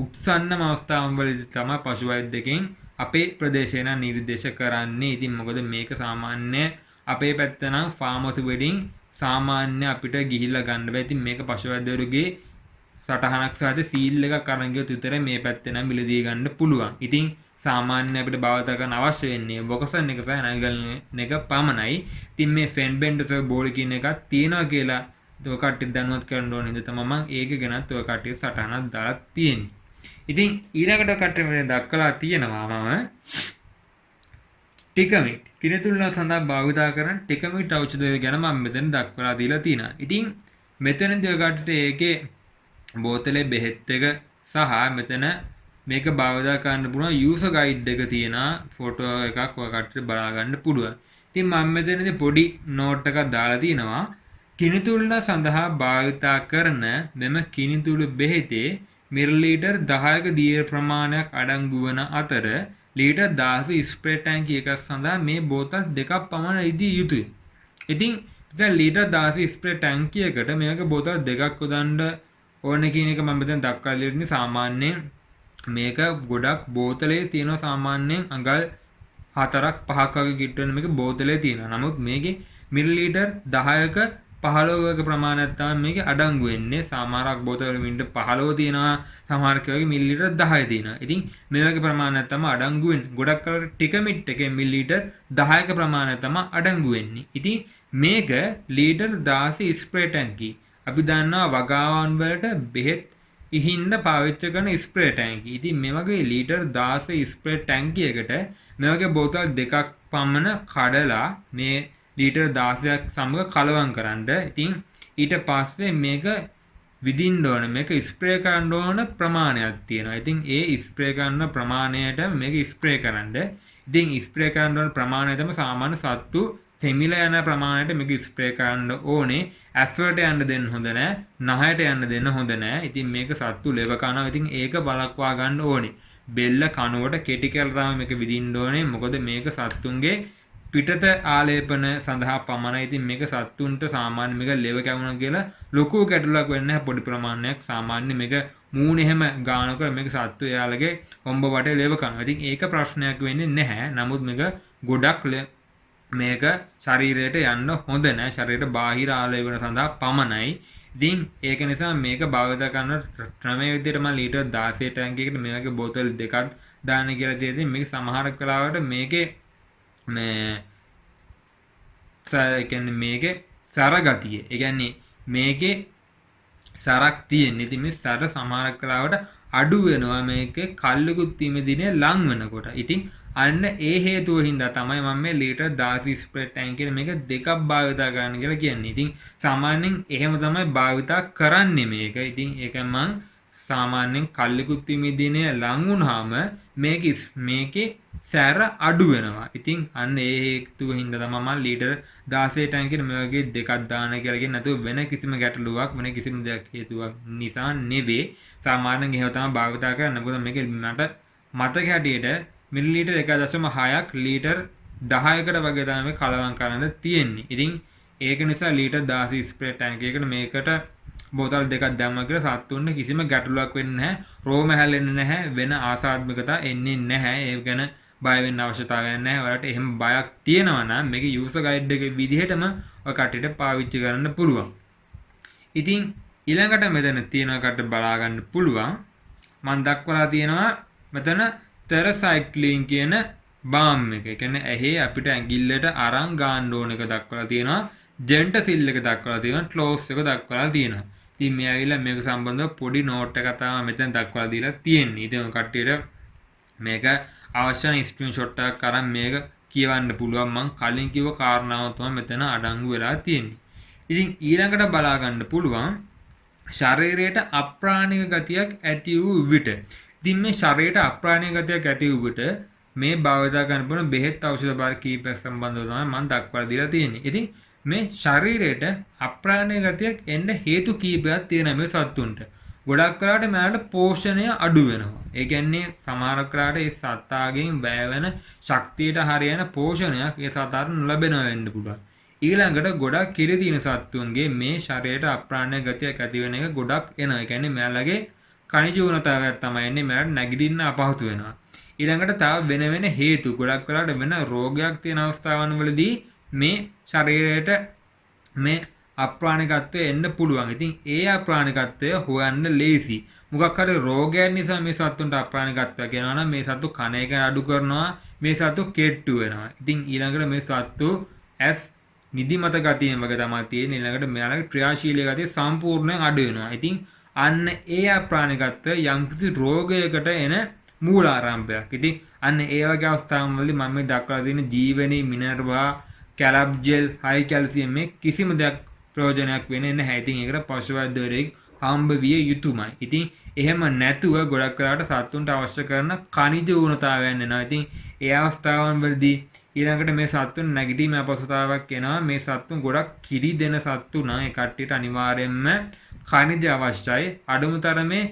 උත්සන්නම අවස්ථාවන් වලදී තමයි පශු වෛද්‍යකෙන් අපේ ප්‍රදේශය නම් නිර්දේශ කරන්නේ. ඉතින් මොකද මේක සාමාන්‍ය අපේ පැත්ත නම් ෆාමසි වලින් සාමාන්‍ය අපිට ගිහිල්ලා ගන්න බෑ. ඉතින් මේක පශු වෛද්‍යවරුගේ සටහනක් සහිත සීල් එකක් අරන් ගියොත් විතරයි මේ පැත්තේ නම් මිලදී ගන්න පුළුවන්. ඉතින් සාමාන්‍ය අපිට භාවිත කරන්න අවශ්‍ය වෙන්නේ වොකසන් එක සහ ඇනල්ගන් එක පමණයි. ඉතින් මේ ෆෙන්බෙන්ඩසෝල් බෝල් කියන එකක් තියෙනවා කියලා ඔය කට්ටිය දැනුවත් කරන්න ඕනේ. ඉතින් තමයි මම ඒක ගැනත් ඔය කට්ටිය සටහනක් දාලා තියෙන්නේ. ඉතින් ඊළඟට කට්ටිය මේ දක්වලා තියෙනවා මම ටිකමිට් කිරිතුල්න සඳහා භාවිත කරන ටිකමිට් ඖෂධය ගැන මම මෙතන දක්වලා දීලා තියෙනවා. ඉතින් මෙතනදී ඔය කට්ටියට ඒකේ බෝතලේ බෙහෙත් එක සහ මෙතන මේක භාවිත කරන්න පුළුවන් යූසර් ගයිඩ් එක තියෙනවා. ෆොටෝ එකක් ඔය කට්ටියට බලා ගන්න පුළුවන්. ඉතින් මම මෙතනදී පොඩි නෝට් එකක් දාලා තියෙනවා. කිනිතුල්න සඳහා භාවිත කරන මෙම කිනිතුළු බෙහෙතේ මිලිලීටර් 10ක දිය ප්‍රමාණයක් අඩංගු වන අතර ලීටර් 10 ස්ප්‍රේ ටැංකිය එකක් සඳහා මේ බෝතල් දෙකක් පමණ ඉදිය යුතුයි. ඉතින් දැන් ලීටර් 10 ස්ප්‍රේ ටැංකියකට මේක බෝතල් දෙකක් යොදන්න ඕනේ කියන එක මම මෙතන දක්වලා දෙන්නේ. සාමාන්‍යයෙන් මේක ගොඩක් බෝතලේ තියෙනවා. සාමාන්‍යයෙන් අඟල් 4ක් 5ක් වගේ කිට්ටුවෙන මේක බෝතලේ තියෙනවා. නමුත් මේකේ මිලිලීටර් 10ක 15ක ප්‍රමාණයක් තමයි මේකේ අඩංගු වෙන්නේ. සමහරක් බෝතල් වල මිලිලීටර් 15 තියෙනවා. සමහරක වගේ මිලිලීටර් 10 තියෙනවා. ඉතින් මේ වගේ ප්‍රමාණයක් තමයි අඩංගු වෙන්නේ. ගොඩක් කලකට ටිකමිට් එකේ මිලිලීටර් 10ක ප්‍රමාණයක් තමයි අඩංගු වෙන්නේ. ඉතින් මේක ලීටර් 16 ස්ප්‍රේ ටැංකිය. අපි දන්නවා වගාවන් වලට බෙහෙත් ඉහින්න පාවිච්චි කරන ස්ප්‍රේ ටැංකිය. ඉතින් මේ වගේ ලීටර් 16 ස්ප්‍රේ ටැංකියකට මේ වගේ බෝතල් දෙකක් පමණ කඩලා මේ ලීටර් 16ක් සමග කලවම් කරන්න. ඉතින් ඊට පස්සේ මේක විදින්න ඕන. මේක ස්ප්‍රේ කරන්න ඕන ප්‍රමාණයක් තියෙනවා. ඉතින් ඒ ස්ප්‍රේ කරන ප්‍රමාණයට මේක ස්ප්‍රේ කරන්න. ඉතින් ස්ප්‍රේ කරන්න ඕන ප්‍රමාණය තමයි සාමාන්‍ය සත්තු තෙමිලා යන ප්‍රමාණයට මේක ස්ප්‍රේ කරන්න ඕනේ. ඇස් වලට යන්න දෙන්න හොඳ නැහැ. නහයට යන්න දෙන්න හොඳ නැහැ. ඉතින් මේක සත්තු ලෙව කනවා. ඉතින් ඒක බලක්වා ගන්න ඕනේ. බෙල්ල කනුවට කෙටි කරලා මේක විදින්න ඕනේ. මොකද මේක සත්තුන්ගේ පිටත ආලේපන සඳහා පමණයි. ඉතින් මේක සත්තුන්ට සාමාන්‍ය මේක ලෙව කැවුණා කියලා ලොකු ගැටලුවක් වෙන්නේ නැහැ. පොඩි ප්‍රමාණයක් සාමාන්‍ය මේක මූණේ හැම ගානකට මේක සත්තු එයාලගේ හොම්බ වටේ ලෙව කරනවා. ඉතින් ඒක ප්‍රශ්නයක් වෙන්නේ නැහැ. නමුත් මේක ගොඩක් මේක ශරීරයට යන්න හොඳ නැහැ. ශරීරයට බාහිර ආලේපන සඳහා පමණයි. ඉතින් ඒක නිසා මේක භාවිත කරන ක්‍රමයේ විදිහට මම ලීටර් 16 ටැංකියකට මේ වගේ බෝතල් දෙකක් දාන්න කියලා තියෙද්දි මේක සමහර වෙලාවට මේකේ මේ කියන්නේ මේකේ සර ගතිය. ඒ කියන්නේ මේකේ සරක් තියෙන. ඉතින් මේ සර සමහර වෙලාවට අඩු වෙනවා මේකේ කල්ලුකුත් තියමදිනේ ලං වෙනකොට. ඉතින් අන්න ඒ හේතුව හින්දා තමයි මම මේ ලීටර් 16 ස්ප්‍රේ ටැංකියේ මේක දෙකක් භාවිත කරන්න කියලා කියන්නේ. ඉතින් සාමාන්‍යයෙන් එහෙම තමයි භාවිත කරන්නේ මේක. ඉතින් ඒක මම සාමාන්‍යයෙන් කල්ලුකුත් තියමදිනේ ලං වුණාම මේකේ සැර අඩු වෙනවා. ඉතින් අන්න ඒ හේතුව හින්දා තමයි මම ලීටර් 16 ටැංකියට මේ වගේ දෙකක් දාන්න කියලා කියන්නේ. නැතුව වෙන කිසිම ගැටලුවක් වෙන කිසිම දෙයක් හේතුවක් නිසා නෙවෙයි. සාමාන්‍යයෙන් එහෙම තමයි භාවිත කරන්නේ. මොකද මේක මට මතක හැටියට මිලිලීටර් 1.6ක් ලීටර් 10කට වගේ තමයි කලවම් කරන්න තියෙන්නේ. ඉතින් ඒක නිසා ලීටර් 16 ස්ප්‍රේ ටැංකියකට මේකට බෝතල් දෙකක් දැම්මා කියලා සත්තුන්ට කිසිම ගැටලුවක් වෙන්නේ නැහැ. රෝම හැලෙන්නේ නැහැ. වෙන ආසාත්මිකතා එන්නේ නැහැ. ඒ ගැන බය වෙන්න අවශ්‍යතාවයක් නැහැ. ඔයාලට එහෙම බයක් තියෙනවා නම් මේක යූසර් ගයිඩ් එකේ විදිහටම ඔය කට්ටියට පාවිච්චි කරන්න පුළුවන්. ඉතින් ඊළඟට මෙතන තියෙන කට බලා ගන්න පුළුවන්. මම දක්වලා තියෙනවා මෙතන ටෙරසයික්ලින් කියන බාම් එක. ඒ කියන්නේ ඇහි අපිට ඇඟිල්ලට අරන් ගන්න ඕන එක දක්වලා තියෙනවා. ජෙන්ට සිල් එක දක්වලා තියෙනවා. ක්ලෝස් එක දක්වලා තියෙනවා. ඉතින් මේ ඇවිල්ලා මේක සම්බන්ධව පොඩි නෝට් එකක් තමයි මෙතන දක්වලා දීලා තියෙන්නේ. ඉතින් කට්ටියට මේක අවශ්‍ය නම් ස්ක්‍රීන්ෂොට් එකක් අරන් මේක කියවන්න පුළුවන්. මම කලින් කිව්ව කාරණාව තමයි මෙතන අඩංගු වෙලා තියෙන්නේ. ඉතින් ඊළඟට බලා ගන්න පුළුවන් ශරීරයට අප්‍රාණික ගතියක් ඇති වූ විට. ඉතින් මේ ශරීරයට අප්‍රාණික ගතියක් ඇති වූ විට මේ භාවිතා කරන්න පුළුවන් බෙහෙත් ඖෂධ බාර කීපයක් සම්බන්ධව තමයි මම දක්වලා දීලා තියෙන්නේ. ඉතින් මේ ශරීරයට අප්‍රාණික ගතියක් එන්න හේතු කීපයක් තියෙනවා මේ සත්තුන්ට. ගොඩක් වෙලාවට මෙයාට පෝෂණය අඩු වෙනවා. ඒ කියන්නේ සමහර වෙලාවට ඒ සත්තාගෙන් වැය වෙන ශක්තියට හරියන පෝෂණයක් ඒ සතාට නොලැබෙනවා වෙන්න පුළුවන්. ඊළඟට ගොඩක් කිරි දින සත්තුන්ගේ මේ ශරීරයට අප්‍රාණික ගතියක් ඇති වෙන එක ගොඩක් එනවා. ඒ කියන්නේ මෙයාලගේ කනිජ උණතාවයක් තමයි එන්නේ. මෙයාට නැගිටින්න අපහසු වෙනවා. ඊළඟට තව වෙන හේතු ගොඩක් වෙලාවට වෙන රෝගයක් තියෙන අවස්ථාවන් වලදී මේ ශරීරයට මේ අප්‍රාණිකත්වය එන්න පුළුවන්. ඉතින් ඒ අප්‍රාණිකත්වය හොයන්න ලේසි. මොකක් හරි රෝගයක් නිසා මේ සත්තුන්ට අප්‍රාණිකත්වයක් එනවා නම් මේ සත්තු කන එක අඩු කරනවා. මේ සත්තු කෙට්ටු වෙනවා. ඉතින් ඊළඟට මේ සත්තු ඇස් නිදිමත ගතියෙන් වගේ තමයි තියෙන්නේ. ඊළඟට මෙයාලගේ ක්‍රියාශීලී ගතිය සම්පූර්ණයෙන් අඩු වෙනවා. ඉතින් අන්න ඒ අප්‍රාණිකත්වය යම්කිසි රෝගයකට එන මූලාරම්භයක්. ඉතින් අන්න ඒ වගේ අවස්ථාවන් වලදී මම මේ දක්වලා තියෙන ජීවනී මිනර්වා කැලබ් ජෙල් හයි කැල්සියම් මේ කිසිම දෙයක් ප්‍රයෝජනයක් වෙන්නේ නැහැ. ඉතින් ඒකට පශු වෛද්‍යවරයෙක් හම්බ විය යුතුමයි. ඉතින් එහෙම නැතුව ගොඩක් වෙලාවට සත්තුන්ට අවශ්‍ය කරන කනිජ ඌනතාවයන් එනවා. ඉතින් ඒ අවස්ථාවන් වලදී ඊළඟට මේ සත්තුන් නැගිටීමේ අපහසුතාවයක් එනවා. මේ සත්තුන් ගොඩක් කිරි දෙන සත්තු නම් ඒ කට්ටියට අනිවාර්යයෙන්ම කනිජ අවශ්‍යයි. අඩුම තරමේ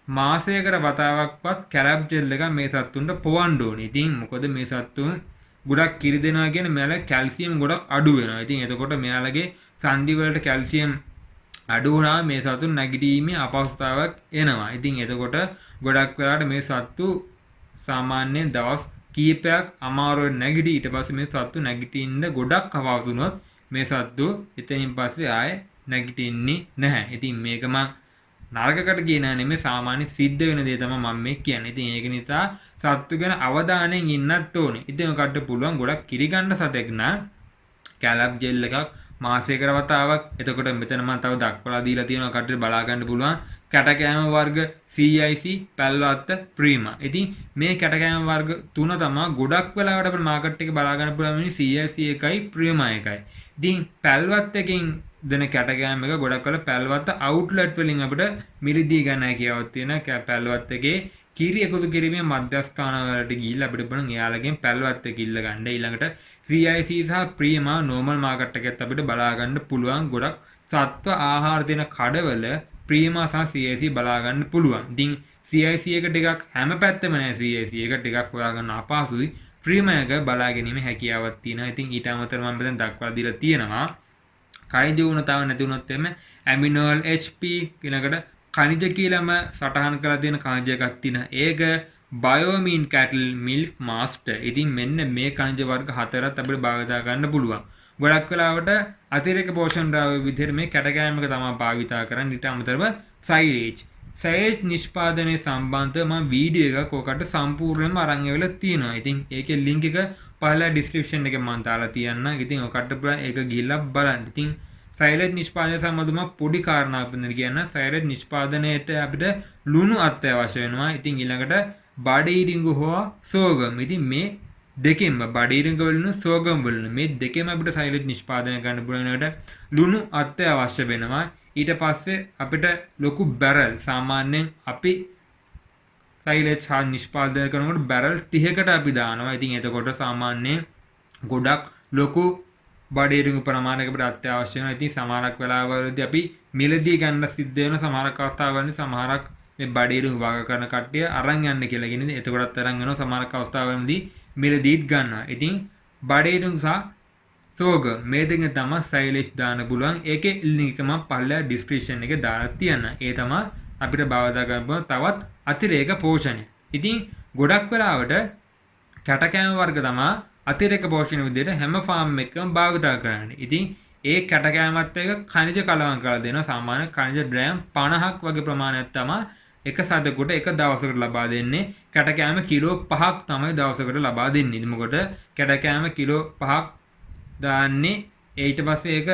මාසයකට වතාවක්වත් කැලබ් ජෙල් එක මේ සත්තුන්ට පොවන්න ඕනේ. ඉතින් මොකද මේ සත්තුන් ගොඩක් කිරි දෙනවා කියන්නේ මෙයාලා කැල්සියම් ගොඩක් අඩු වෙනවා. ඉතින් එතකොට මෙයාලගේ සන්ධි වලට කැල්සියම් අඩු වුණාම මේ සතුන් නැගිටීමේ අපහසුතාවයක් එනවා. ඉතින් එතකොට ගොඩක් වෙලාවට මේ සත්තු සාමාන්‍යයෙන් දවස් කීපයක් අමාරුවෙන් නැගිටි ඊට පස්සේ මේ සත්තු නැගිටින්න ගොඩක් අපහසු වුණොත් මේ සත්තු එතනින් පස්සේ ආයේ නැගිටින්නේ නැහැ. ඉතින් මේක මම නරකකට කියන නෙමෙයි සාමාන්‍ය සිද්ධ වෙන දේ තමයි මම මේ කියන්නේ. ඉතින් ඒක නිසා සත්තු ගැන අවධානයෙන් ඉන්නත් ඕනේ. ඉතින් ඔකට පුළුවන් ගොඩක් කිරි ගන්න සතෙක් නම් කැලබ් ජෙල් එකක් මාසයකට වතාවක්. එතකොට මෙතන මම තව දක්වලා දීලා තියෙනවා කටට බලා ගන්න පුළුවන්. කැටකෑම වර්ග CIC පැල්වත්ත ප්‍රීමා. ඉතින් මේ කැටකෑම වර්ග තුන තමයි ගොඩක් වෙලාවට අපේ මාකට් එකේ බලා ගන්න පුළුවන් CIC එකයි ප්‍රීමා එකයි. ඉතින් පැල්වත් එකකින් දෙන කැටකෑම එක ගොඩක් වෙලා පැල්වත්ත අවුට්ලට් වලින් අපිට මිලදී ගන්න හැකියාවක් තියෙන පැල්වත් එකේ කිරි එකතු කිරීමේ මධ්‍යස්ථාන වලට ගිහිල්ලා අපිට බලන්න එයාලගෙන් පැල්වත් එක ඉල්ල ගන්න. ඊළඟට CIC සහ ප්‍රීමා නෝමල් මාකට් එකෙත් අපිට බලා ගන්න පුළුවන්. ගොඩක් සත්ව ආහාර දෙන කඩවල ප්‍රීමා සහ CIC බලා ගන්න පුළුවන්. ඉතින් CIC එක ටිකක් හැම පැත්තෙම නෑ. CIC එක ටිකක් හොයා ගන්න අපහසුයි. ප්‍රීමා එක බලා ගැනීම හැකියාවක් තියෙනවා. ඉතින් ඊට අමතරව මම මෙතන දක්වලා දීලා තියෙනවා. කනිජ උණතාව නැති වුණොත් එimhe ඇමිනෝල් HP ඊළඟට කනිජ කියලාම සටහන් කරලා තියෙන කනිජ එකක් තියෙනවා. ඒක බයෝමින් කැටල් මිල්ක් මාස්ටර්. ඉතින් මෙන්න මේ කනිජ වර්ග හතරක් අපිට භාවිතා ගන්න පුළුවන්. ගොඩක් වෙලාවට අතිරේක පෝෂණ ද්‍රව්‍ය විදිහට මේ කැටකෑම එක තමයි භාවිතා කරන්නේ. ඊට අමතරව සයිලේජ් නිෂ්පාදනයේ සම්බන්ධව මම වීඩියෝ එකක් ඔකට සම්පූර්ණයෙන්ම අරන් එවලා තියෙනවා. ඉතින් ඒකේ ලින්ක් එක පහළ ඩිස්ක්‍රිප්ෂන් එකේ මම දාලා තියන්නම්. ඉතින් ඔකට පුළුවන් ඒක ගිහිල්ලා බලන්න. ඉතින් සයිලේජ් නිෂ්පාදනය සම්බන්ධව පොඩි කාරණාවක් වෙනද කියන්න. සයිලේජ් නිෂ්පාදනයේට අපිට ලුණු අත්‍යවශ්‍ය වෙනවා. ඉතින් ඊළඟට බඩීරිඟු හෝ සෝගම්. ඉතින් මේ දෙකෙන්ම බඩීරිඟු වලින් සෝගම් වලින් මේ දෙකෙන්ම අපිට සයිලේජ් නිෂ්පාදනය කරන්න පුළුවන් එකට ලුණු අත්‍යවශ්‍ය වෙනවා. ඊට පස්සේ අපිට ලොකු බැරල් සාමාන්‍යයෙන් අපි සයිලේජ් නිෂ්පාදනය කරනකොට බැරල් 30කට අපි දානවා. ඉතින් එතකොට සාමාන්‍යයෙන් ගොඩක් ලොකු බඩේරිඟු ප්‍රමාණයක අපිට අත්‍යවශ්‍ය වෙනවා. ඉතින් සමහරක් වෙලාවලදී අපි මිලදී ගන්න සිද්ධ වෙන සමහරක් අවස්ථාවලදී සමහරක් මේ බඩේරිඟු වග කරන කට්ටිය අරන් යන්න කියලා කියන්නේ. එතකොටත් අරන් යනවා. සමහරක් අවස්ථාවලදී මිලදීත් ගන්නවා. ඉතින් බඩේරිඟු සහ සෝග මේ දෙකෙන් තමයි සයිලේජ් දාන්න පුළුවන්. ඒකේ ලින්ක් එක මම පල්ලා ඩිස්ක්‍රිප්ෂන් එකේ දාලා තියන්න. ඒ තමයි අපිට භාවිතා කරන්න තවත් අතිරේක පෝෂණය. ඉතින් ගොඩක් වෙලාවට කැටකෑම වර්ග තමයි අතිරේක පෝෂණ විදිහට හැම ෆාම් එකකම භාවිතා කරන්නේ. ඉතින් ඒ කැටකෑමත් එක khනිජ කලවම් කරලා දෙනවා. සාමාන්‍ය khනිජ ග්‍රෑම් 50ක් වගේ ප්‍රමාණයක් තමයි එක සතෙකුට එක දවසකට ලබා දෙන්නේ. කැටකෑම කිලෝ 5ක් තමයි දවසකට ලබා දෙන්නේ. ඉතින් මොකට කැටකෑම කිලෝ 5ක් දාන්නේ ඊට පස්සේ ඒක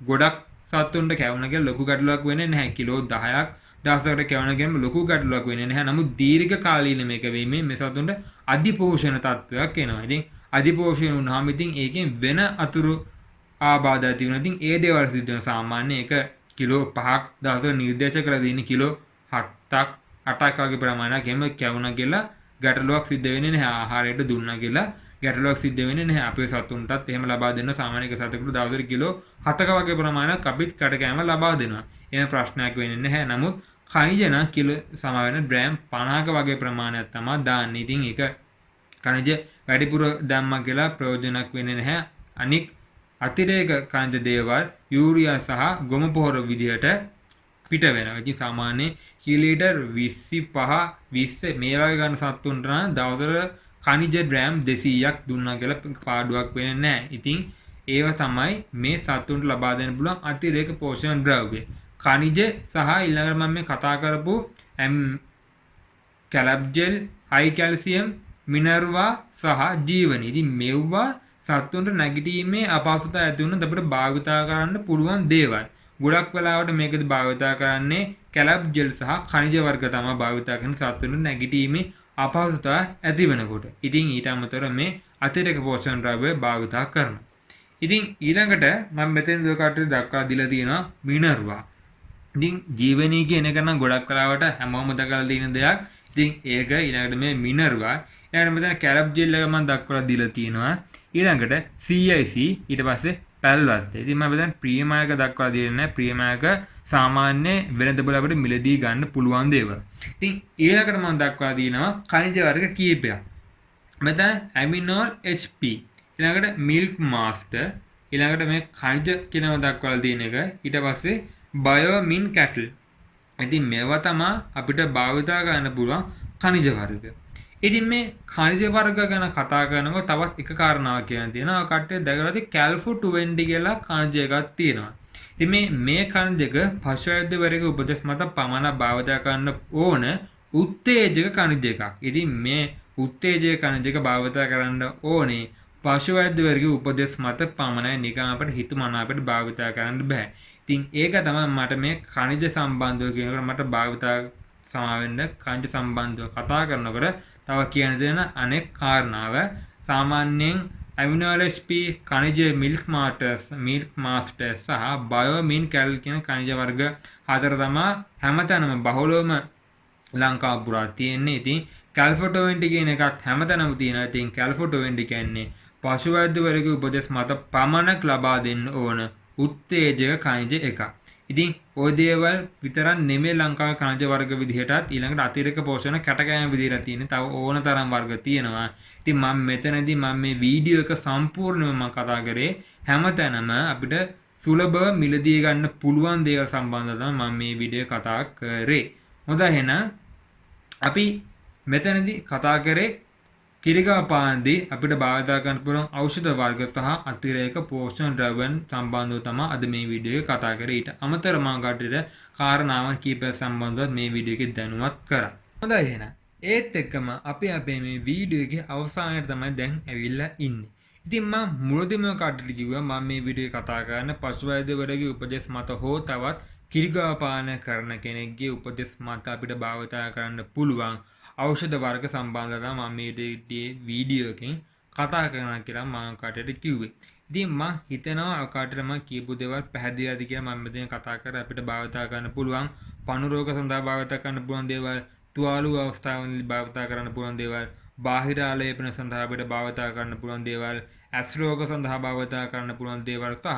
ගොඩක් සත්තුන්ට කැවුන කියලා ලොකු ගැටලුවක් වෙන්නේ නැහැ. කිලෝ 10ක් දවසකට කැවුන කියනම ලොකු ගැටලුවක් වෙන්නේ නැහැ. නමුත් දීර්ඝ කාලීන මේක වීමෙන් මේ සතුන්ට අධිපෝෂණ තත්ත්වයක් එනවා. ඉතින් අධිපෝෂණ වුණාම ඉතින් ඒකෙන් වෙන අතුරු ආබාධ ඇති වෙනවා. ඉතින් ඒ දේවල් සිද්ධ වෙන සාමාන්‍ය එක කිලෝ 5ක් දවසකට නිර්දේශ කරලා දෙන්නේ කිලෝ 7ක් 8ක් වගේ ප්‍රමාණයක් එහෙම කැවුනා කියලා ගැටලුවක් සිද්ධ වෙන්නේ නැහැ. ආහාරයට දුන්නා කියලා ගැටලුවක් සිද්ධ වෙන්නේ නැහැ. අපේ සතුන්ටත් එහෙම ලබා දෙන්න සාමාන්‍ය එක සතෙකුට දවසට කිලෝ 7ක වගේ ප්‍රමාණයක් අපිත් කැටකෑම ලබා දෙනවා. එහෙම ප්‍රශ්නයක් වෙන්නේ නැහැ. නමුත් khනිජ නම් කිලෝ සම වෙන ග්‍රෑම් 50ක වගේ ප්‍රමාණයක් තමයි දාන්නේ. ඉතින් ඒක khනිජ වැඩිපුර දැම්මා කියලා ප්‍රයෝජනක් වෙන්නේ නැහැ. අනික් අතිරේක khනිජ දේවල් යූරියා සහ ගොම පොහොර විදිහට පිට වෙනවා. ඉතින් සාමාන්‍ය කිලෝලීටර් 25 20 මේ වගේ ගන්න සත්තුන්ට නම් දවසට khනිජ ග්‍රෑම් 200ක් දුන්නා කියලා පාඩුවක් වෙන්නේ නැහැ. ඉතින් ඒව තමයි මේ සත්තුන්ට ලබා දෙන්න පුළුවන් අතිරේක පෝෂණ ද්‍රව්‍ය. khනිජ සහ ඊළඟට මම මේ කතා කරපු කැලබ් ජෙල්, හයි කැල්සියම්, මිනර්වා සහ ජීවනි. ඉතින් මෙව්වා සත්තුන්ට නැගිටීමේ අපහසුතාව ඇති වුණොත් අපිට භාවිතා කරන්න පුළුවන් දේවල්. ගොඩක් වෙලාවට මේකද භාවිතා කරන්නේ කැලබ් ජෙල් සහ khනිජ වර්ග තමයි භාවිතා කරන සත්තුන්ට නැගිටීමේ අපහසුතාව ඇති වෙනකොට. ඉතින් ඊට අමතරව මේ අතිරේක පෝෂණ ද්‍රව්‍ය භාවිතා කරනවා. ඉතින් ඊළඟට මම මෙතෙන් දෙකට දක්වා දීලා තියෙනවා මිනර්වා. ඉතින් ජීවනී කියන එක නම් ගොඩක් වෙලාවට හැමෝම දකලා තියෙන දෙයක්. ඉතින් ඒක ඊළඟට මේ මිනර්වා ඊළඟට මෙතන කැලබ් ජෙල් එක මම දක්වලා දීලා තියෙනවා. ඊළඟට CIC ඊට පස්සේ පැල්වත්ත. ඉතින් මම මෙතන ප්‍රීමියම් එක දක්වලා දීලා නැහැ. ප්‍රීමියම් එක සාමාන්‍ය වෙළඳපොළ අපිට මිලදී ගන්න පුළුවන් දේවල්. ඉතින් ඊළඟට මම දක්වලා දිනවා khනිජ වර්ග කීපයක්. මෙතන ඇමිනෝල් HP, ඊළඟට මිල්ක් මාස්ටර්, ඊළඟට මේ khනිජ කියනව දක්වලා දින එක. ඊට පස්සේ බයෝමින් කැටල්. ඉතින් මේවා තමයි අපිට භාවිතා ගන්න පුළුවන් khනිජ වර්ග. ඉතින් මේ khනිජ වර්ග ගැන කතා කරනකොට තවත් එක කාරණාවක් කියන්න තියෙනවා. කට්ටිය දැකලා තියෙ කැල්ෆෝ 20 කියලා khනිජ එකක් තියෙනවා. ඉතින් මේ khනිජ එක පශු වෛද්‍යවරයෙකු උපදෙස් මත පමණක් භාවිතා කරන්න ඕන උත්තේජක khනිජ එකක්. ඉතින් මේ උත්තේජක khනිජ එක භාවිතා කරන්න ඕනේ පශු වෛද්‍යවරයෙකු උපදෙස් මත පමණයි. නිකන් අපිට හිතුමනාපට භාවිතා කරන්න බෑ. ඉතින් ඒක තමයි මට මේ khනිජ සම්බන්ධව කියනකොට මට භාවිතා සමාවෙන්න khනිජ සම්බන්ධව කතා කරනකොට තව කියන්න දෙන අනෙක් කාරණාව සාමාන්‍යයෙන් ඇමිනෝල් HP, khනිජ මිල්ක් මාස්ටර් සහ බයෝමින් කැල් කියන khනිජ වර්ග හතර තමයි හැමතැනම බහුලවම ලංකාව පුරා තියෙන්නේ. ඉතින් කැල්ෆෝ 20 කියන එකක් හැමතැනම තියෙනවා. ඉතින් කැල්ෆෝ 20 කියන්නේ පශු වෛද්‍යවරයෙකු උපදෙස් මත පමණක් ලබා දෙන්න ඕන උත්තේජක khනිජ එකක්. ඉතින් ওই දේවල් විතරක් නෙමෙයි ලංකාවේ khනිජ වර්ග විදිහටත් ඊළඟට අතිරේක පෝෂණ කැටකෑම විදිහට තියෙන තව ඕන තරම් වර්ග තියෙනවා. ඉතින් මම මෙතනදී මේ වීඩියෝ එක සම්පූර්ණයෙන්ම කතා කරේ හැමතැනම අපිට සුලභව මිලදී ගන්න පුළුවන් දේවල් සම්බන්ධව තමයි මම මේ වීඩියෝ කතා කරේ. හොඳයි එහෙනම් අපි මෙතනදී කතා කරේ කිරිගාපානදී අපිට භාවිතා කරන්න පුළුවන් ඖෂධ වර්ග සහ අතිරේක පෝෂණ ද්‍රව්‍යයන් සම්බන්ධව තමයි අද මේ වීඩියෝ එක කතා කරේ. ඊට අමතරව මම කටට කාරණාවන් කීපයක් සම්බන්ධව මේ වීඩියෝ එකේ දැනුවත් කරා. හොඳයි එහෙනම් ඒත් එක්කම අපි අපේ මේ වීඩියෝ එකේ අවසානයේ තමයි දැන් ඇවිල්ලා ඉන්නේ. ඉතින් මම මුලදීම කටට කිව්වා මම මේ වීඩියෝ කතා කරන්න පශු වෛද්‍යවරයෙකුගේ උපදෙස් මත හෝ තවත් කිරිගාපාන කරන කෙනෙක්ගේ උපදෙස් මත අපිට භාවිතා කරන්න පුළුවන් ඖෂධ වර්ග සම්බන්ධව මම මේ වීඩියෝ එකෙන් කතා කරනවා කියලා මම කටට කිව්වේ. ඉතින් මම හිතනවා කටට මම කියපු දේවල් පැහැදිලිද කියලා මම මෙතන කතා කරලා අපිට භාවිතා කරන්න පුළුවන් පණු රෝග සඳහා භාවිතා කරන්න පුළුවන් දේවල්, තුවාලු අවස්ථාවලදී භාවිතා කරන්න පුළුවන් දේවල්, බාහිර ආලේපන සඳහා අපිට භාවිතා කරන්න පුළුවන් දේවල්, ඇස් රෝග සඳහා භාවිතා කරන්න පුළුවන් දේවල් සහ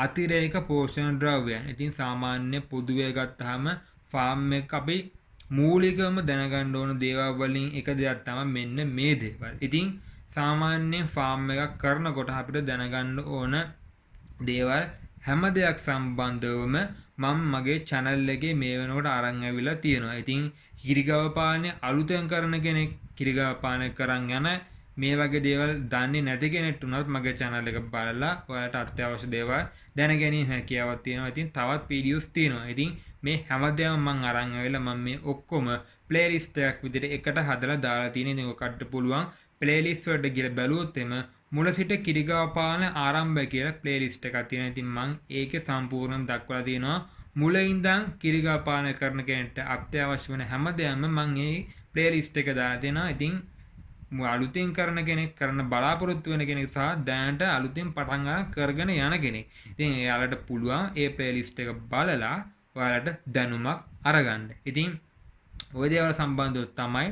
අතිරේක පෝෂණ ද්‍රව්‍යයන්. ඉතින් සාමාන්‍ය පොදුවේ ගත්තාම ෆාම් එක අපි මූලිකවම දැනගන්න ඕන දේවල් වලින් එක දෙයක් තමයි මෙන්න මේ දේවල්. ඉතින් සාමාන්‍ය ෆාම් එකක් කරනකොට අපිට දැනගන්න ඕන දේවල් හැම දෙයක් සම්බන්ධවම මම මගේ channel එකේ මේ වෙනකොට අරන් ඇවිල්ලා තියෙනවා. ඉතින් කිරිගව පාලනය අලුතෙන් කරන කෙනෙක් කිරිගව පාලනය කරන් යන මේ වගේ දේවල් දන්නේ නැති කෙනෙක්ට උනත් මගේ channel එක බලලා ඔයාලට අත්‍යවශ්‍ය දේවල් දැන ගැනීම හැකියාවක් තියෙනවා. ඉතින් තවත් වීඩියෝස් තියෙනවා. ඉතින් මේ හැමදේම මම අරන් ආවිලා මම මේ ඔක්කොම playlist එකක් විදිහට එකට හදලා දාලා තියෙන. ඉතින් ඔකට පුළුවන් playlist වලට ගිහලා බැලුවොත් එම මුල සිට කිරිගාව පාන ආරම්භය කියලා playlist එකක් තියෙනවා. ඉතින් මම ඒකේ සම්පූර්ණම දක්වලා තියෙනවා. මුල ඉඳන් කිරිගාව පාන කරන කෙනෙක්ට අත්‍යවශ්‍ය වෙන හැමදේම මම මේ playlist එක දාලා තියෙනවා. ඉතින් අලුතින් කරන කෙනෙක් කරන බලාපොරොත්තු වෙන කෙනෙක් සහ දැනට අලුතින් පටන් කරගෙන යන කෙනෙක්. ඉතින් එයාලට පුළුවන් ඒ playlist එක බලලා ඔයාලට දැනුමක් අරගන්න. ඉතින් ওই දේවල් සම්බන්ධව තමයි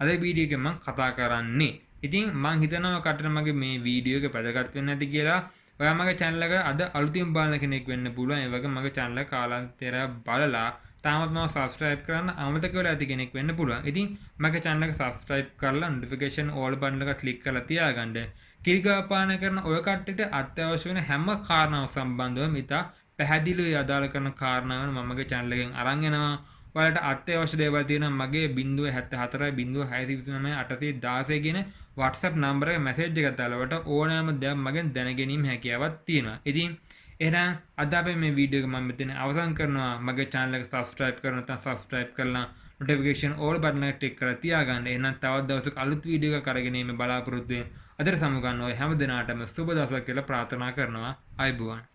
අද වීඩියෝ එකෙන් මම කතා කරන්නේ. ඉතින් මම හිතනවා කටට මගේ මේ වීඩියෝ එක වැදගත් වෙන්න ඇති කියලා. ඔයා මගේ channel එක අද අලුතින් බලන කෙනෙක් වෙන්න පුළුවන්. ඒ වගේ මගේ channel එක කාලාන්තරයක් බලලා තාමත් මම subscribe කරන්න අමතක වෙලා ඇති කෙනෙක් වෙන්න පුළුවන්. ඉතින් මගේ channel එක subscribe කරලා notification all button එක click කරලා තියාගන්න. කිරිගාපාන කරන ඔය කට්ටියට අත්‍යවශ්‍ය වෙන හැම කාරණාවක් සම්බන්ධව ඉතා පැහැදිලිව අදාළ කරන කාරණාවන් මම මගේ channel එකෙන් අරන් එනවා. ඔයාලට අත්‍යවශ්‍ය දේවල් තියෙනවා මගේ 074 0639 816 කියන WhatsApp නම්බර එක මැසේජ් එකක් දාලා ඕනෑම දෙයක් මගෙන් දැනගැනීම හැකියාවක් තියෙනවා. ඉතින් එහෙනම් අද අපි මේ වීඩියෝ එක මම මෙතන අවසන් කරනවා. මගේ channel එක subscribe කරන්න නැත්නම් subscribe කරලා notification all button එක click කරලා තියාගන්න. එහෙනම් තවත් දවසක අලුත් වීඩියෝ එකක් අරගෙන එන්න බලාපොරොත්තු වෙන්න. අදට සමු ගන්න ඔය හැම දිනාටම සුබ දවසක් කියලා ප්‍රාර්ථනා කරනවා. ආයුබෝවන්.